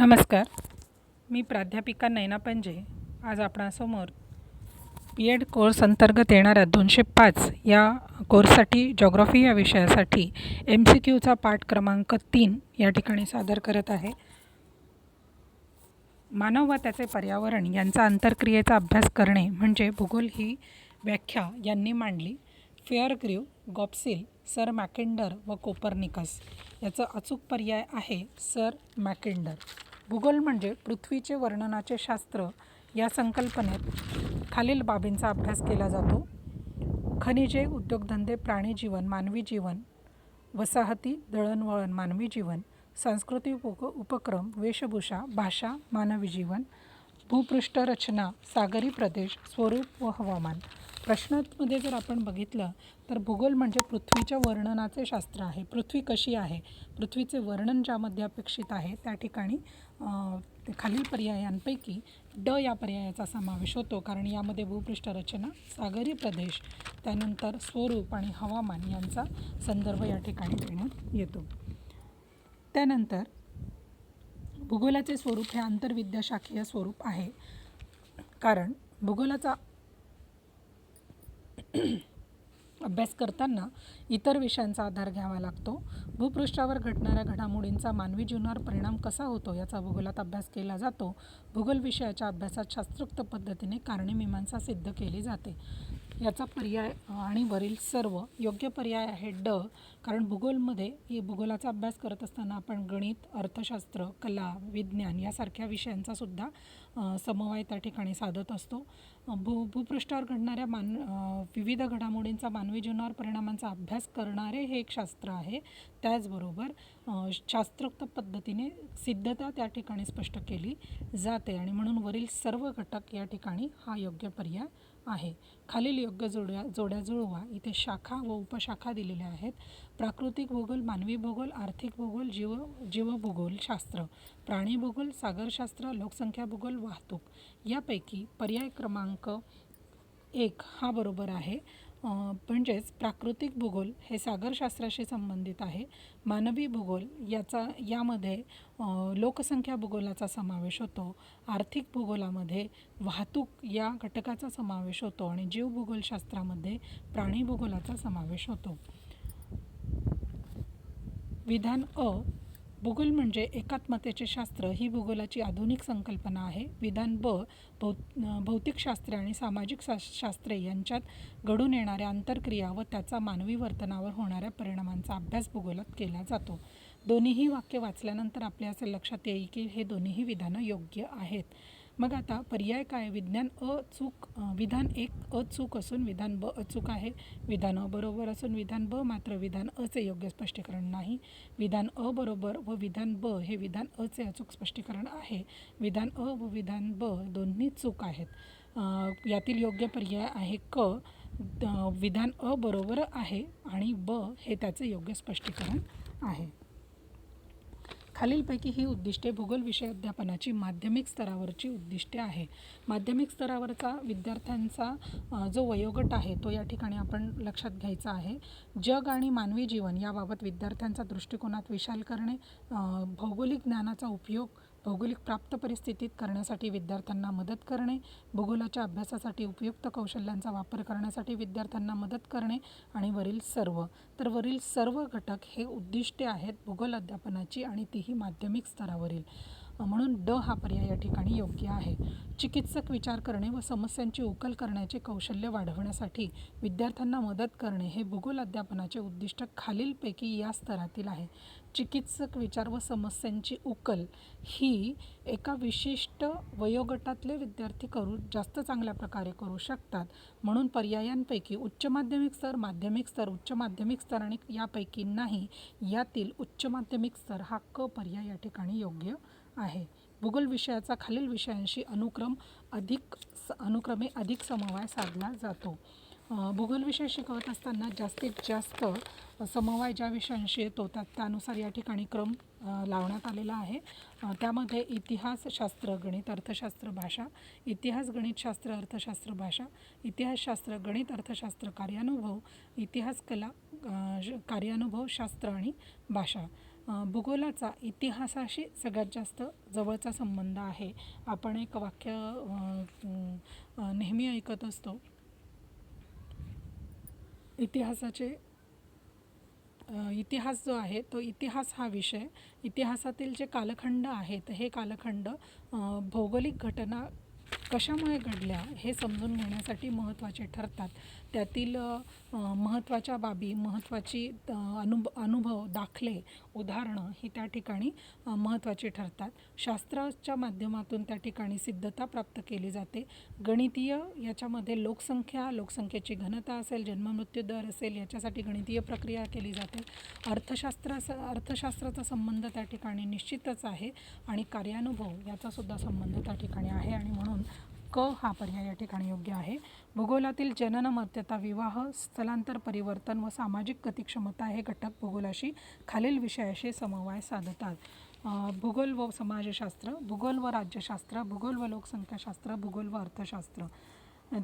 नमस्कार. मी प्राध्यापिका नयना पंजे. आज आपणासमोर B.Ed कोर्स अंतर्गत येणाऱ्या 205 या कोर्ससाठी जॉग्रफी या विषयासाठी MCQचा पाठ क्रमांक 3 या ठिकाणी सादर करत आहे. मानव व त्याचे पर्यावरण यांचा आंतरक्रियेचा अभ्यास करणे म्हणजे भूगोल ही व्याख्या यांनी मांडली. फेअरग्रीव, गॉप्सिल, सर मॅकेंडर व कोपर्निकस. याचा अचूक पर्याय आहे सर मॅकेंडर. भूगोल म्हणजे पृथ्वीचे वर्णनाचे शास्त्र. या संकल्पनेत खालील बाबींचा अभ्यास केला जातो: खनिजे, उद्योगधंदे, प्राणीजीवन, मानवी जीवन, वसाहती, दळणवळण, मानवी जीवन, सांस्कृतिक उपक्रम, वेशभूषा, भाषा, मानवी जीवन, भूपृष्ठ रचना, सागरी प्रदेश, स्वरूप व हवामान. प्रश्नांमध्ये जर आपण बघितलं तर भूगोल म्हणजे पृथ्वीच्या वर्णनाचे शास्त्र आहे. पृथ्वी कशी आहे, पृथ्वीचे वर्णन ज्यामध्ये अपेक्षित आहे त्या ठिकाणी खालील पर्यायांपैकी ड या पर्यायाचा समावेश होतो, कारण यामध्ये भूपृष्ठ रचना, सागरी प्रदेश, त्यानंतर स्वरूप आणि हवामान यांचा संदर्भ या ठिकाणी देण्यात येतो. त्यानंतर भूगोलाचे स्वरूप हे आंतरविद्याशाखीय स्वरूप आहे, कारण भूगोलाचा अभ्यास करताना इतर विषयांचा आधार घ्यावा लागतो. भूपृष्ठावर घडणाऱ्या घडामोडींचा मानवी जीवनावर परिणाम कसा होतो याचा भूगोलात अभ्यास केला जातो. भूगोल विषयाच्या अभ्यासात शास्त्रोक्त पद्धतीने कारणे-मीमांसा सिद्ध केली जाते. याचा पर्याय आणि वरील सर्व योग्य पर्याय आहे ड, कारण भूगोलाचा अभ्यास करत असताना आपण गणित, अर्थशास्त्र, कला, विज्ञान यासारख्या विषयांचा सुद्धा समवाय त्या ठिकाणी साधत असतो. भूपृष्ठावर घडणाऱ्या विविध घडामोडींचा मानवी जीवनावर परिणामांचा अभ्यास करणारे हे एक शास्त्र आहे. त्याचबरोबर शास्त्रोक्त पद्धतीने सिद्धता त्या ठिकाणी स्पष्ट केली जाते आणि म्हणून वरील सर्व घटक या ठिकाणी हा योग्य पर्याय आहे. खालील योग्य जोड्या जुळवा. इथे शाखा व उपशाखा दिलेल्या आहेत: प्राकृतिक भूगोल, मानवी भूगोल, आर्थिक भूगोल, जीवभूगोल शास्त्र, प्राणी भूगोल, सागरशास्त्र, लोकसंख्या भूगोल, वाहतूक. यापैकी पर्याय क्रमांक 1 हा बरोबर आहे. म्हणजेच प्राकृतिक भूगोल हे सागरशास्त्राशी संबंधित आहे. मानवी भूगोल यामध्ये लोकसंख्या भूगोलाचा समावेश होतो. आर्थिक भूगोलामध्ये वाहतूक या घटकाचा समावेश होतो आणि जीवभूगोलशास्त्रामध्ये प्राणी भूगोलाचा समावेश होतो. विधान अ, भूगोल म्हणजे एकात्मतेचे शास्त्र ही भूगोलाची आधुनिक संकल्पना आहे. विधान ब, भौतिकशास्त्रे आणि सामाजिक शास्त्रे यांच्यात घडून येणाऱ्या आंतरक्रिया व त्याचा मानवी वर्तनावर होणाऱ्या परिणामांचा अभ्यास भूगोलात केला जातो. दोन्हीही वाक्य वाचल्यानंतर आपल्या असे लक्षात येईल की हे दोन्हीही विधानं योग्य आहेत. मग आता पर्याय काय? विधान 1 अचूक असून विधान ब अचूक आहे. विधान अ बरोबर असून विधान ब मात्र विधान अचे योग्य स्पष्टीकरण नाही. विधान अ बरोबर व विधान ब हे विधान अचे अचूक स्पष्टीकरण आहे. विधान अ व विधान ब दोन्ही चूक आहेत. यातील योग्य पर्याय आहे क. विधान अ बरोबर आहे आणि ब हे त्याचे योग्य स्पष्टीकरण आहे. खालीलपैकी ही उद्दिष्टे भूगोल विषय अध्यापनाची माध्यमिक स्तरावरची उद्दिष्टे आहे. माध्यमिक स्तरावरचा विद्यार्थ्यांचा जो वयोगट आहे तो या ठिकाणी आपण लक्षात घ्यायचा आहे. जग आणि मानवी जीवन याबाबत विद्यार्थ्यांचा दृष्टिकोनात विशाल करणे, भौगोलिक ज्ञानाचा उपयोग भौगोलिक प्राप्त परिस्थितीत करण्यासाठी विद्यार्थ्यांना मदत करणे, भूगोलाच्या अभ्यासासाठी उपयुक्त कौशल्यांचा वापर करण्यासाठी विद्यार्थ्यांना मदत करणे आणि वरील सर्व घटक हे उद्दिष्टे आहेत भूगोल अध्यापनाची आणि तीही माध्यमिक स्तरावरील. म्हणून ड हा पर्याय या ठिकाणी योग्य आहे. चिकित्सक विचार करणे व समस्यांची उकल करण्याचे कौशल्य वाढवण्यासाठी विद्यार्थ्यांना मदत करणे हे भूगोल अध्यापनाचे उद्दिष्ट खालीलपैकी या स्तरातील आहे. चिकित्सक विचार व समस्यांची उकल ही एका विशिष्ट वयोगटातले विद्यार्थी जास्त चांगल्या प्रकारे करू शकतात. म्हणून पर्यायांपैकी उच्च माध्यमिक स्तर, माध्यमिक स्तर, उच्च माध्यमिक स्तर आणि यापैकी नाही यातील उच्च माध्यमिक स्तर हा क पर्याय या ठिकाणी योग्य आहे. भूगोल विषयाचा खालील विषयांशी अनुक्रमे अधिक समवाय साधला जातो. भूगोल विषय शिकवत असताना जास्तीत जास्त समवाय ज्या विषयांशी येतो त्यानुसार या ठिकाणी क्रम लावण्यात आलेला आहे. त्यामध्ये इतिहासशास्त्र, गणित, अर्थशास्त्र, भाषा, इतिहास, गणितशास्त्र, अर्थशास्त्र, भाषा, इतिहासशास्त्र, गणित, अर्थशास्त्र, कार्यानुभव, इतिहास, कला, कार्यानुभव शास्त्र आणि भाषा. भूगोलाचा इतिहासाशी सगळ्यात जास्त जवळचा संबंध आहे. आपण एक वाक्य नेहमी ऐकत असतो, इतिहास जो आहे तो इतिहास हा विषय, इतिहासातील जे कालखंड आहेत हे कालखंड भौगोलिक घटना कशामुळे घडल्या हे समजून घेण्यासाठी महत्त्वाचे ठरतात. त्यातील महत्त्वाच्या बाबी, महत्त्वाची अनुभव, दाखले, उदाहरणं ही त्या ठिकाणी महत्त्वाची ठरतात. शास्त्राच्या माध्यमातून त्या ठिकाणी सिद्धता प्राप्त केली जाते. गणितीय याच्यामध्ये लोकसंख्येची घनता असेल, जन्ममृत्यू दर असेल, याच्यासाठी गणितीय प्रक्रिया केली जाते. अर्थशास्त्राचा संबंध त्या ठिकाणी निश्चितच आहे आणि कार्यानुभव याचासुद्धा संबंध त्या ठिकाणी आहे आणि म्हणून क हा पर्याय या ठिकाणी योग्य आहे. भूगोलातील जनन, मर्त्यता, विवाह, स्थलांतर, परिवर्तन व सामाजिक गतिक्षमता हे घटक भूगोलाशी खालील विषयाशी समन्वय साधतात. भूगोल व समाजशास्त्र, भूगोल व राज्यशास्त्र, भूगोल व लोकसंख्याशास्त्र, भूगोल व अर्थशास्त्र.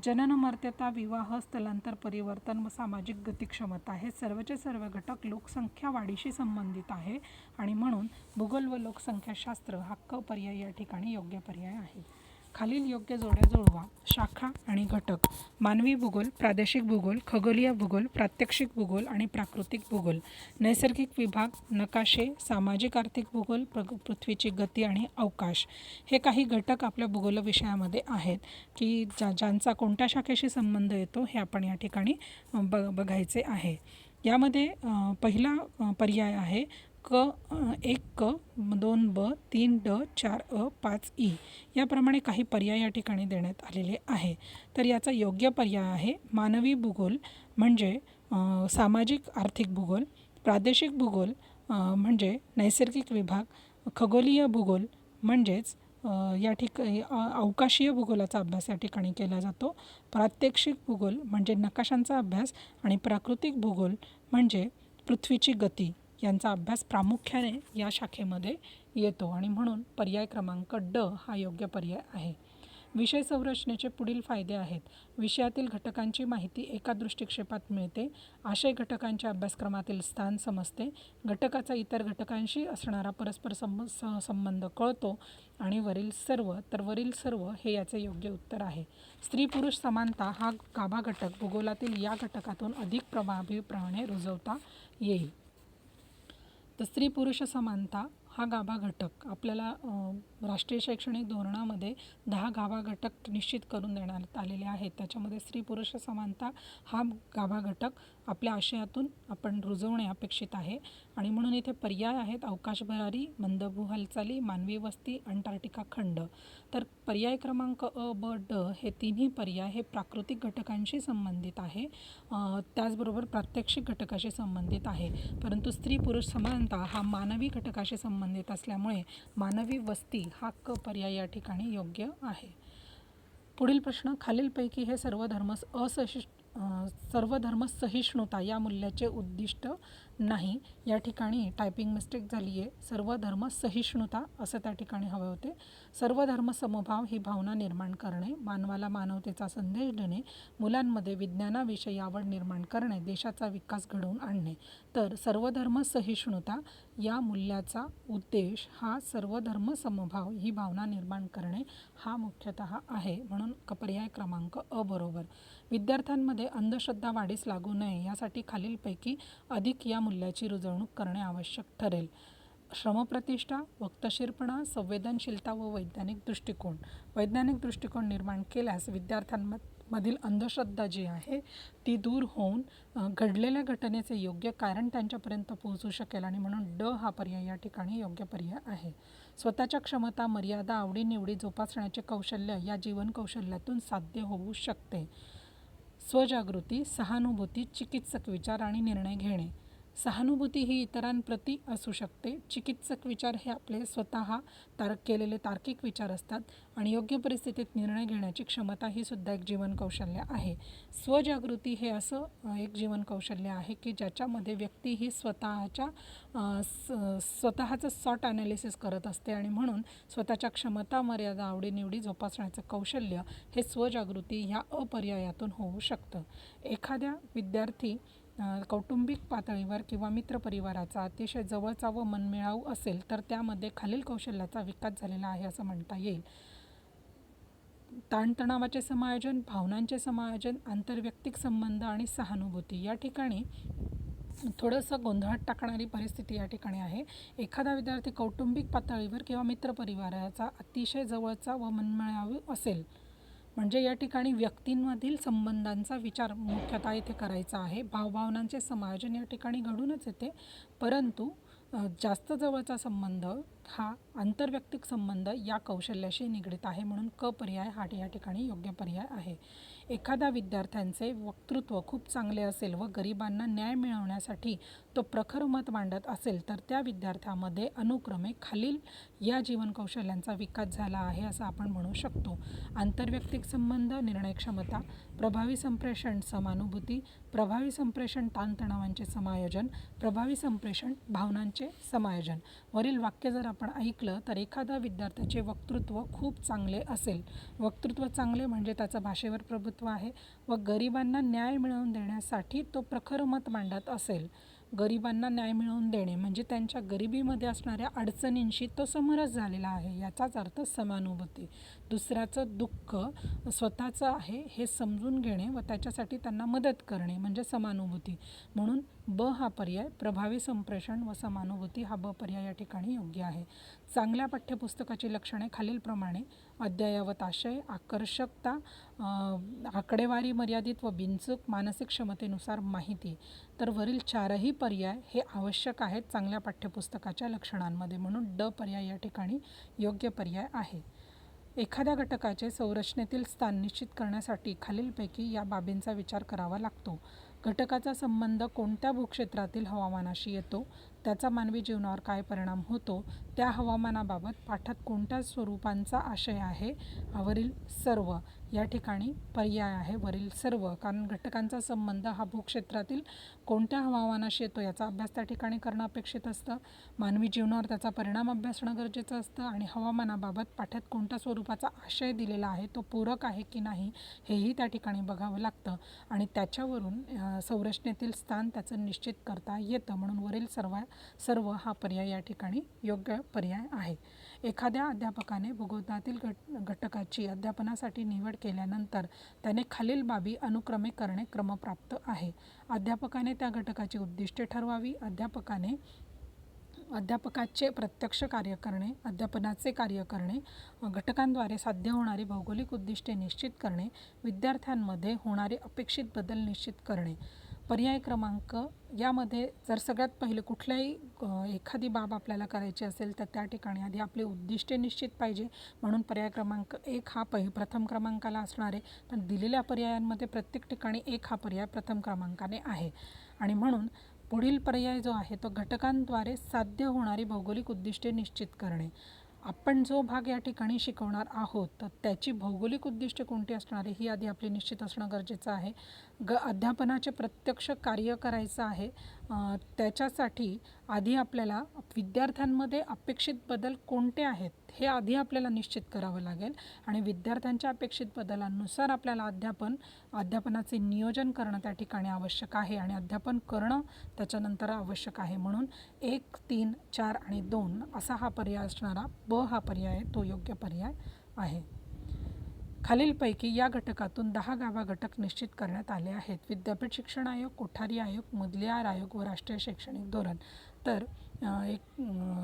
जनन, मर्त्यता, विवाह, स्थलांतर, परिवर्तन व सामाजिक गतिक्षमता हे सर्वचे सर्व घटक लोकसंख्या वाढीशी संबंधित आहे आणि म्हणून भूगोल व लोकसंख्याशास्त्र हा क पर्याय या ठिकाणी योग्य पर्याय आहे. खालील योग्य जोड्या जुळवा. शाखा आणि घटक. मानवी भूगोल, प्रादेशिक भूगोल, खगोलीय भूगोल, प्रात्यक्षिक भूगोल आणि प्राकृतिक भूगोल. नैसर्गिक विभाग, नकाशे, सामाजिक आर्थिक भूगोल, पृथ्वीची गती आणि अवकाश. हे काही घटक आपल्या भूगोल विषयामध्ये आहेत की ज्यांचा कोणत्या शाखेशी संबंध येतो हे आपण या ठिकाणी बघायचे आहे. यामध्ये पहिला पर्याय आहे क 1 क 2 ब 3 ड 4 अ 5 ई. याप्रमाणे काही पर्याय या ठिकाणी देण्यात आलेले आहे. तर याचा योग्य पर्याय आहे मानवी भूगोल म्हणजे सामाजिक आर्थिक भूगोल, प्रादेशिक भूगोल म्हणजे नैसर्गिक विभाग, खगोलीय भूगोल म्हणजेच या ठिकाणी अवकाशीय भूगोलाचा अभ्यास या ठिकाणी केला जातो, प्रात्यक्षिक भूगोल म्हणजे नकाशांचा अभ्यास आणि प्राकृतिक भूगोल म्हणजे पृथ्वीची गती यांचा अभ्यास प्रामुख्याने या शाखेमध्ये येतो आणि म्हणून पर्याय क्रमांक ड हा योग्य पर्याय आहे. विषय संरचनेचे पुढील फायदे आहेत. विषयातील घटकांची माहिती एका दृष्टिक्षेपात मिळते. आशय घटकांच्या अभ्यासक्रमातील स्थान समजते. घटकाचा इतर घटकांशी असणारा परस्पर संबंध कळतो आणि वरील सर्व हे याचे योग्य उत्तर आहे. स्त्री पुरुष समानता हा गाभा घटक भूगोलातील या घटकातून अधिक प्रभावीपणे रुजवता येईल. तर स्त्री पुरुष समानता हा गाभा घटक आपल्याला राष्ट्रीय शैक्षणिक धोरणामध्ये 10 गाभा घटक निश्चित करून देण्यात आलेले आहेत. त्याच्यामध्ये स्त्री पुरुष समानता हा गाभा घटक आपल्या आशयातून आपण रुजवणे अपेक्षित आहे आणि म्हणून इथे पर्याय आहेत अवकाश भरारी, मंदभू हालचाली, मानवी वस्ती, अंटार्क्टिका खंड. तर पर्याय क्रमांक अ, ब, ड हे तिन्ही पर्याय हे प्राकृतिक घटकांशी संबंधित आहे, त्याचबरोबर प्रात्यक्षिक घटकाशी संबंधित आहे. परंतु स्त्री पुरुष समानता हा मानवी घटकाशी संबंधित असल्यामुळे मानवी वस्ती हा क पर्याय या ठिकाणी योग्य आहे. पुढील प्रश्न. खालीलपैकी हे सर्व धर्म सहिष्णुता या मूल्याचे उद्दिष्ट नाही. या ठिकाणी टायपिंग मिस्टेक झाली आहे. सर्व धर्म सहिष्णुता असं त्या ठिकाणी हवे होते. सर्व धर्म समभाव ही भावना निर्माण करणे, मानवाला मानवतेचा संदेश देणे, मुलांमध्ये विज्ञानाविषयी आवड निर्माण करणे, देशाचा विकास घडवून आणणे. तर सर्व धर्म सहिष्णुता या मूल्याचा उद्देश हा सर्व धर्म समभाव ही भावना निर्माण करणे हा मुख्यतः आहे. म्हणून पर्याय क्रमांक अ बरोबर. विद्यार्थ्यांमध्ये अंधश्रद्धा वाढीस लागू नये यासाठी खालीलपैकी अधिक या मूल्याची रुजवणूक करणे आवश्यक ठरेल. श्रमप्रतिष्ठा, वक्तशीरपणा, संवेदनशीलता व वैज्ञानिक दृष्टिकोन. वैज्ञानिक दृष्टिकोन निर्माण केल्यास विद्यार्थ्यांमधील अंधश्रद्धा जी आहे ती दूर होऊन घडलेल्या घटनेचे योग्य कारण त्यांच्यापर्यंत पोहोचू शकेल आणि म्हणून ड हा पर्याय या ठिकाणी योग्य पर्याय आहे. स्वतःच्या क्षमता, मर्यादा, आवडीनिवडी जोपासण्याचे कौशल्य या जीवन कौशल्यातून साध्य होऊ शकते. स्वजागृती, सहानुभूती, चिकित्सक विचार आणि निर्णय घेणे. सहानुभूती ही इतरांप्रती असू शकते. चिकित्सक विचार हे आपले स्वतः केलेले तार्किक विचार असतात आणि योग्य परिस्थितीत निर्णय घेण्याची क्षमता ही सुद्धा एक जीवन कौशल्य आहे. स्वजागृती हे असं एक जीवन कौशल्य आहे की ज्याच्यामध्ये व्यक्ती ही स्वतःचं सॉट ॲनालिसिस करत असते आणि म्हणून स्वतःच्या क्षमता, मर्यादा, आवडीनिवडी जोपासण्याचं कौशल्य हे स्वजागृती ह्या अपर्यायातून होऊ शकतं. एखाद्या विद्यार्थी कौटुंबिक पातळीवर किंवा मित्रपरिवाराचा अतिशय जवळचा व मनमिळाऊ असेल तर त्यामध्ये खालील कौशल्याचा विकास झालेला आहे असं म्हणता येईल. ताणतणावाचे समायोजन, भावनांचे समायोजन, आंतरवैयक्तिक संबंध आणि सहानुभूती. या ठिकाणी थोडंसं गोंधळात टाकणारी परिस्थिती या ठिकाणी आहे. एखादा विद्यार्थी कौटुंबिक पातळीवर किंवा मित्रपरिवाराचा अतिशय जवळचा व मनमिळाऊ असेल, म्हणजे या ठिकाणी व्यक्तींमधील संबंधांचा विचार मुख्यतः इथे करायचा आहे. भावभावनांचे समायोजन या ठिकाणी घडूनच येते, परंतु जास्त जवळचा संबंध हा आंतरवैयक्तिक संबंध या कौशल्याशी निगडित आहे, म्हणून क पर्याय हा या ठिकाणी योग्य पर्याय आहे. एखाद्या विद्यार्थ्यांचे वक्तृत्व खूप चांगले असेल व गरिबांना न्याय मिळवण्यासाठी तो प्रखर मत मांडत असेल तर त्या विद्यार्थ्यामध्ये अनुक्रमे खालील या जीवन कौशल्यांचा विकास झाला आहे असं आपण म्हणू शकतो. आंतरवैयक्तिक संबंध, निर्णयक्षमता, प्रभावी संप्रेषण, समानुभूती, प्रभावी संप्रेषण, ताणतणावांचे समायोजन, प्रभावी संप्रेषण, भावनांचे समायोजन. वरील वाक्य जर आपण ऐकलं तर एखाद्या विद्यार्थ्याचे वक्तृत्व खूप चांगले असेल, वक्तृत्व चांगले म्हणजे त्याचं भाषेवर प्रभुत्व आहे, व गरिबांना न्याय मिळवून देण्यासाठी तो प्रखर मत मांडत असेल. गरिबांना न्याय मिळवून देणे म्हणजे त्यांच्या गरिबीमध्ये असणाऱ्या अडचणींशी तो समरस झालेला आहे, याचाच अर्थ समानुभूती. दुसऱ्याचं दुःख स्वतःचं आहे हे समजून घेणे व त्याच्यासाठी त्यांना मदत करणे म्हणजे समानुभूती. म्हणून ब हा पर्याय, प्रभावी संप्रेषण व समानुभूती हा ब पर्याय या ठिकाणी योग्य आहे. चांगल्या पाठ्यपुस्तकाची लक्षणे खालीलप्रमाणे: अद्ययावत आशय, आकर्षकता, आकडेवारी मर्यादित व बिनचूक, मानसिक क्षमतेनुसार माहिती. तर वरील चारही पर्याय हे आवश्यक आहेत चांगल्या पाठ्यपुस्तकाच्या लक्षणांमध्ये, म्हणून ड पर्याय या ठिकाणी योग्य पर्याय आहे. एखाद्या घटकाचे संरचनेतील स्थान निश्चित करण्यासाठी खालीलपैकी या बाबींचा विचार करावा लागतो. घटकाचा संबंध कोणत्या भूक्षेत्रातील हवामानाशी येतो, त्याचा मानवी जीवनावर काय परिणाम होतो, त्या हवामानाबाबत पाठात कोणत्या स्वरूपांचा आशय आहे. वरील सर्व या ठिकाणी पर्याय आहे वरील सर्व, कारण घटकांचा संबंध हा भूक्षेत्रातील कोणत्या हवामानाशी येतो याचा अभ्यास त्या ठिकाणी करणं अपेक्षित असतं, मानवी जीवनावर त्याचा परिणाम अभ्यासणं गरजेचं असतं आणि हवामानाबाबत पाठात कोणत्या स्वरूपाचा आशय दिलेला आहे तो पूरक आहे की नाही हेही त्या ठिकाणी बघावं लागतं आणि त्याच्यावरून संरचनेतील स्थान त्याचं निश्चित करता येतं, म्हणून वरील सर्व हा पर्याय या ठिकाणी योग्य पर्याय आहे. एखाद्या अध्यापकाने भूगोलातील घटकाची अध्यापनासाठी निवड केल्यानंतर त्याने खालील बाबी अनुक्रमे करणे क्रमप्राप्त आहे. अध्यापकाने त्या घटकाची उद्दिष्टे ठरवावी, अध्यापकाचे प्रत्यक्ष कार्य करणे, अध्यापनाचे कार्य करणे, घटकांद्वारे साध्य होणारी भौगोलिक उद्दिष्टे निश्चित करणे, विद्यार्थ्यांमध्ये होणारे अपेक्षित बदल निश्चित करणे. पर्याय क्रमांक यामध्ये जर सगळ्यात पहिले कुठल्याही एखादी बाब आपल्याला करायची असेल तर त्या ठिकाणी आधी आपले उद्दिष्टे निश्चित पाहिजे, म्हणून पर्याय क्रमांक 1 हा प्रथम क्रमांकाला असणार आहे, पण दिलेल्या पर्यायांमध्ये प्रत्येक ठिकाणी 1 हा पर्याय प्रथम क्रमांकाने आहे आणि म्हणून पुढील पर्याय जो आहे तो घटकांद्वारे साध्य होणारी भौगोलिक उद्दिष्टे निश्चित करणे. आपण जो भाग या ठिकाणी शिकवणार आहोत तर त्याची भौगोलिक उद्दिष्टे कोणती असणार आहे ही आधी आपली निश्चित असणं गरजेचं आहे. अध्यापनाचे प्रत्यक्ष कार्य करायचं आहे, त्याच्यासाठी आधी आपल्याला विद्यार्थ्यांमध्ये अपेक्षित बदल कोणते आहेत हे आधी आपल्याला निश्चित करावं लागेल आणि विद्यार्थ्यांच्या अपेक्षित बदलांनुसार आपल्याला अध्यापनाचे नियोजन करणं त्या ठिकाणी आवश्यक आहे आणि अध्यापन करणं त्याच्यानंतर आवश्यक आहे, म्हणून 1, 3, 4 आणि 2 असा हा पर्याय असणारा ब हा पर्याय तो योग्य पर्याय आहे. खालीलपैकी या घटकातून 10 गाभा घटक निश्चित करण्यात आले आहेत. विद्यापीठ शिक्षण आयोग, कोठारी आयोग, मुदलियार आयोग व राष्ट्रीय शैक्षणिक धोरण. तर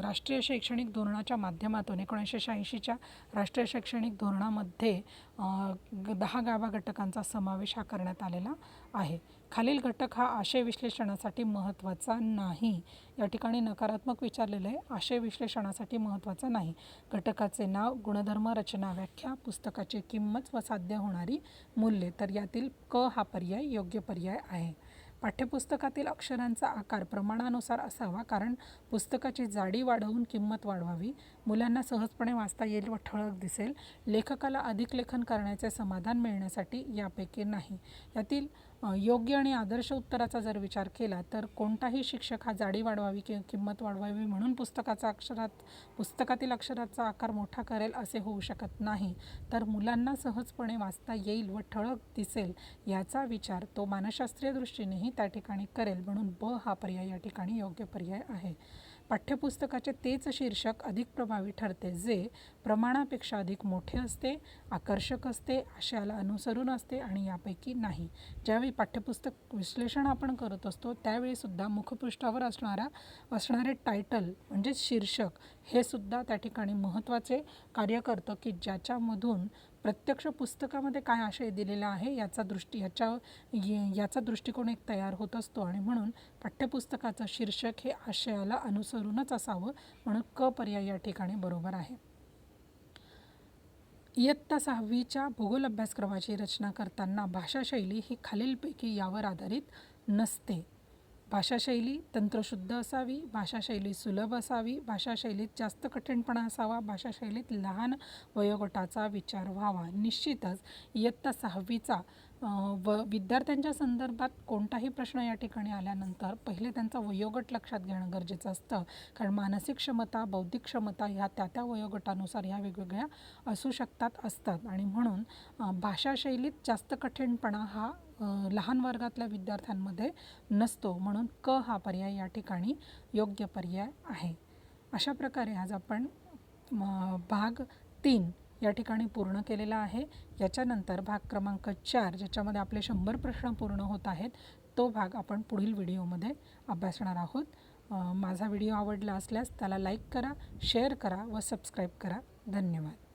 राष्ट्रीय शैक्षणिक धोरणाच्या माध्यमातून 1986च्या राष्ट्रीय शैक्षणिक धोरणामध्ये 10 गाभा घटकांचा समावेश हा करण्यात आलेला आहे. खालील घटक हा आशय विश्लेषणासाठी महत्त्वाचा नाही. या ठिकाणी नकारात्मक विचारलेलं आहे, आशय विश्लेषणासाठी महत्त्वाचा नाही. घटकाचे नाव, गुणधर्म, रचना, व्याख्या, पुस्तकाची किंमत व साध्य होणारी मूल्ये. तर यातील क हा पर्याय योग्य पर्याय आहे. पाठ्यपुस्तकातील अक्षरांचा आकार प्रमाणानुसार असावा, कारण पुस्तकाची जाडी वाढवून किंमत वाढवावी. मुलांना सहजपणे वाचता येईल व ठळक दिसेल. लेखकाला अधिक लेखन करण्याचे समाधान मिळण्यासाठी यापैकी नाही. यातील योग्य आणि आदर्श उत्तराचा जर विचार केला तर कोणताही शिक्षक हा जाडी वाढवावी किंवा किंमत वाढवावी म्हणून पुस्तकातील अक्षराचा आकार मोठा करेल असे होऊ शकत नाही, तर मुलांना सहजपणे वाचता येईल व ठळक दिसेल याचा विचार तो मानसशास्त्रीय दृष्टीनेही त्या ठिकाणी करेल. म्हणून ब हा पर्याय या ठिकाणी योग्य पर्याय आहे. पाठ्यपुस्तकाचे तेच शीर्षक अधिक प्रभावी ठरते जे प्रमाणापेक्षा अधिक मोठे असते, आकर्षक असते, आशयाला अनुसरून असते आणि यापैकी नाही. ज्यावेळी पाठ्यपुस्तक विश्लेषण आपण करत असतो त्यावेळीसुद्धा मुखपृष्ठावर असणारे टायटल म्हणजे शीर्षक हे सुद्धा त्या ठिकाणी महत्त्वाचे कार्य करतं की ज्याच्यामधून प्रत्यक्ष पुस्तकामध्ये काय आशय दिलेला आहे याचा दृष्टिकोन एक तयार होत असतो आणि म्हणून पाठ्यपुस्तकाचं शीर्षक हे आशयाला अनुसरूनच असावं. म्हणून क पर्याय या ठिकाणी बरोबर आहे. इयत्ता 6वीच्या भूगोल अभ्यासक्रमाची रचना करताना भाषाशैली ही खालीलपैकी यावर आधारित नसते. भाषाशैली तंत्रशुद्ध असावी, भाषाशैली सुलभ असावी, भाषाशैलीत जास्त कठीणपणा असावा, भाषाशैलीत लहान वयोगटाचा विचार व्हावा. निश्चितच इयत्ता 6वीचा विद्यार्थ्यांच्या संदर्भात कोणताही प्रश्न या ठिकाणी आल्यानंतर पहिले त्यांचा वयोगट लक्षात घेणं गरजेचं असतं, कारण मानसिक क्षमता, बौद्धिक क्षमता ह्या त्या वयोगटानुसार ह्या वेगवेगळ्या असू असतात आणि म्हणून भाषाशैलीत जास्त कठीणपणा हा लहान वर्गातल्या विद्यार्थ्यांमध्ये नसतो. म्हणून क हा पर्याय या ठिकाणी योग्य पर्याय आहे. अशा प्रकारे आज आपण भाग 3 या ठिकाणी पूर्ण केलेला आहे. याच्यानंतर भाग क्रमांक 4 ज्याच्यामध्ये आपले 100 प्रश्न पूर्ण होत आहेत तो भाग आपण पुढील व्हिडिओमध्ये अभ्यासणार आहोत. माझा व्हिडिओ आवडला असल्यास त्याला लाईक करा, शेअर करा व सबस्क्राईब करा. धन्यवाद.